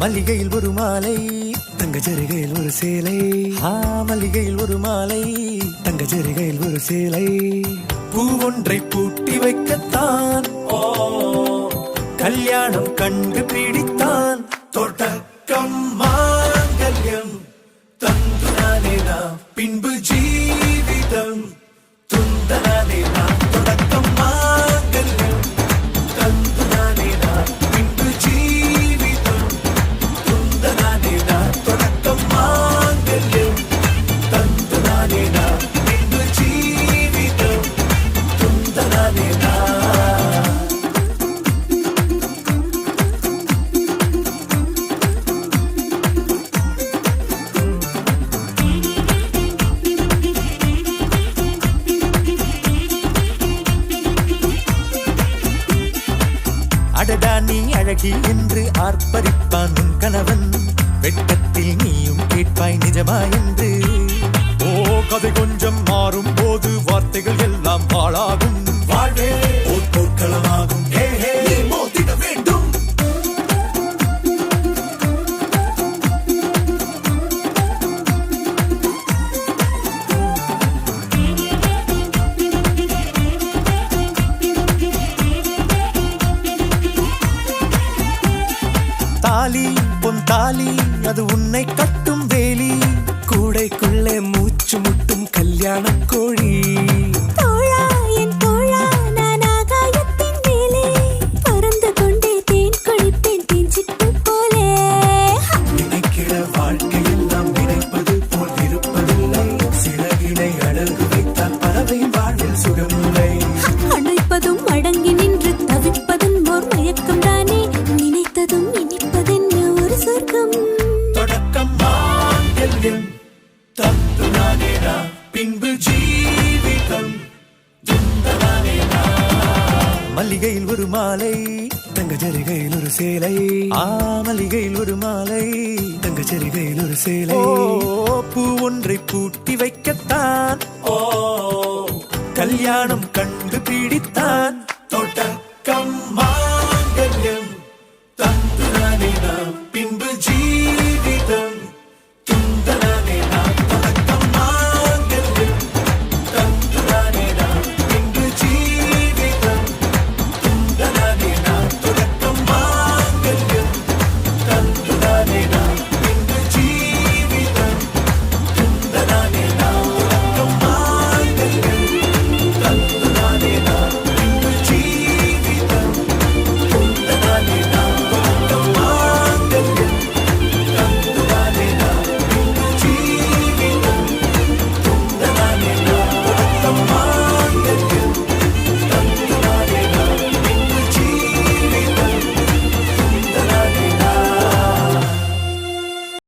மல்லிகையில் ஒரு மாலை தங்க ஜரிகையில் ஒரு சேலை. மல்லிகையில் ஒரு மாலை தங்க ஜரிகையில் ஒரு சேலை. பூ ஒன்றை பூட்டி வைக்கத்தான் கல்யாணம் கண்டு பிடித்தான். தொடக்கம் மாங்கல்யம் தந்துனானே நாம் பின்பு ஜீவிதம் துந்தனானே நாம். தொடக்கம் மாங்கல்யம் தந்துனானே நாம் பின்பு ஜீவிதம் துந்தனானே நாம். தொடக்கம் மாங்கல்யம் தந்துனானே நாம் பின்பு ஜீவிதம் துந்தனானே நாம். அடடா நீ அழகி என்று ஆர்ப்பரிப்பான் உன் கணவன். வெட்கத்தில் நீயும் கேட்பாய் நிஜமா என்று. கதை கொஞ்சம் மாறும் போது வார்த்தைகள் எல்லாம் பாழாகும். வாழ்வே ஓர் போர்க்களமாகும். மோதிட வேண்டும். தாலி பொன் தாலி அது உன்னை கட்டும் வேலி. கூடைக்குள்ளே மூச்சு முட்டும் கல்யாண கோழி. தோழா என் தோழா நான் ஆகாயத்தின் மேலே பறந்து கொண்டே தேன் குடிப்பேன் தேஞ்சிட்டு போலே. நினைக்கிற வாழ்க்கையெல்லாம் நினைப்பது போல் இருப்பதில்லை. சிறகினை அழகு வைத்தால் பறவை வாழ்வில் சுகமில்லை. அணைப்பதும் அடங்கி நின்று தவிப்பதும் ஓர் மயக்கம் தானே. நினைத்ததும் இனிப்பதென்ன ஒரு சொர்க்கம். தொடக்கம் மாங்கல்யம் தந்துனானே நாம் பின்பு ஜீவிதம் துந்தனானே நாம். மல்லிகையில் ஒரு மாலை தங்க ஜரிகையில் ஒரு சேலை. மல்லிகையில் ஒரு மாலை தங்க ஜரிகையில் ஒரு சேலை. பூ ஒன்றை பூட்டி வைக்கத்தான் கல்யாணம் கண்டு பிடித்தான். தொடக்கம்